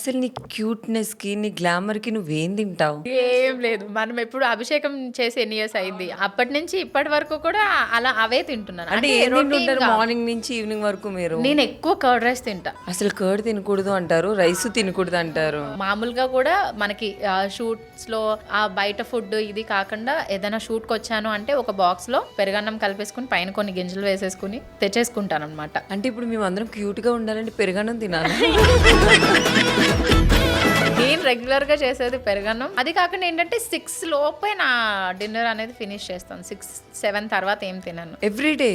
అసలు నీ క్యూట్‌నెస్‌కి, నీ గ్లామర్‌కి నువ్వేం తింటావు? ఏం లేదు. మనం ఎప్పుడు అభిషేకం చేసి ఎన్ని ఇయర్స్ అయింది. అప్పటి నుంచి ఇప్పటి వరకు కూడా అలా అవే తింటున్నాను. అంటే ఏం తింటుంటారు రొటీన్‌గా. మార్నింగ్ నుంచి ఈవినింగ్ వరకు మీరు? నేను ఎక్కువ కర్డ్ రైస్ తింటా. అసలు కర్డ్ తినకూడదు అంటారు. రైస్ తినకూడదు అంటారు. మామూలుగా కూడా మనకి షూట్స్‌లో బయట ఫుడ్ ఇది కాకుండా ఏదైనా షూట్‌కి వచ్చాను అంటే ఒక బాక్స్‌లో పెరుగన్నం కలిపేసుకొని పైన కొన్ని గింజలు వేసేసుకొని తెచ్చేసుకుంటానన్నమాట. అంటే ఇప్పుడు మేమందరం క్యూట్‌గా ఉండాలంటే పెరుగన్నం తినాలా? నేను రెగ్యులర్ గా చేసేది పెరుగన్నం. అది కాకుండా ఏంటంటే 6 లోపే నా డిన్నర్ అనేది ఫినిష్ చేస్తాను. 6-7 తర్వాత ఏం తినను. ఎవ్రీడే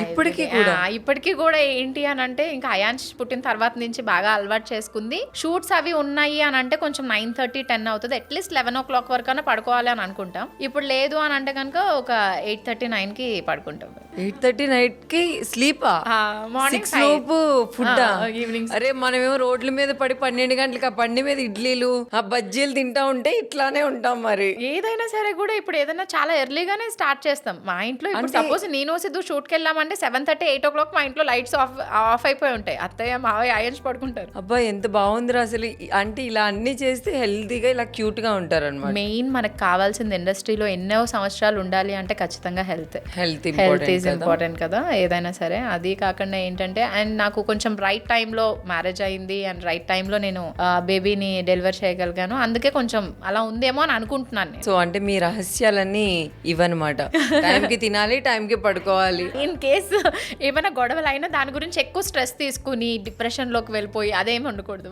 ఇప్పటికీ కూడా? ఇప్పటికీ కూడా ఏంటి అని అంటే ఇంకా అయాన్ష్ పుట్టిన తర్వాత నుంచి బాగా అలవాటు చేసుకుంది. షూట్స్ అవి ఉన్నాయి అని అంటే కొంచెం 9:30-10 అవుతుంది. అట్లీస్ట్ 11 వరకు అయినా పడుకోవాలి అని అనుకుంటాం. ఇప్పుడు లేదు అని అంటే కనుక ఒక 8:30-9కి పడుకుంటాం. 8:30 నైట్‌కి స్లీపా? మార్నింగ్ 6 లోపు ఫుడ్డా? ఈవినింగ్. అరే మనమేమో రోడ్ల మీద పడి 12 గంటలకి ఆ బండి మీద ఇడ్లీలు ఆ బజ్జీలు తింటా ఉంటే ఇట్లానే ఉంటాం మరి. ఏదైనా సరే కూడా ఇప్పుడు ఏదైనా చాలా ఎర్లీగానే స్టార్ట్ చేస్తాం. మా ఇంట్లో ఇప్పుడు సపోజ్ నేను సిద్ధు షూట్కి వెళ్ళామంటే 7:30-8 మా ఇంట్లో లైట్స్ ఆఫ్ అయిపోయి ఉంటాయి. అత్తయ్య మావయ్య అయ్యన్స్ పడుకుంటారు. అబ్బా ఎంత బాగుందిరా అసలు. అంటే ఇలా అన్ని చేస్తే హెల్తీగా ఇలా క్యూట్ గా ఉంటారు అనమాట. మెయిన్ మనకు కావాల్సింది ఇండస్ట్రీలో ఎన్నో సంవత్సరాలు ఉండాలి అంటే ఖచ్చితంగా హెల్త్ హెల్త్ ఈజ్ ఇంపార్టెంట్ కదా ఏదైనా సరే. అది కాకుండా ఏంటంటే అండ్ నాకు కొంచెం రైట్ టైంలో మ్యారేజ్ అయింది అండ్ రైట్ టైంలో నేను బేబీని డెలివర్ చేయగలిగాను. అందుకే కొంచెం అలా ఉందేమో అని అనుకుంటున్నాను నేను. సో అంటే మీ రహస్యాలన్నీ ఇవన్నమాట. టైంకి తినాలి, టైంకి పడుకోవాలి. ఇన్ కేస్ ఏమైనా గొడవలు అయినా దాని గురించి ఎక్కువ స్ట్రెస్ తీసుకుని డిప్రెషన్లోకి వెళ్ళిపోయి అదేమి ఉండకూడదు.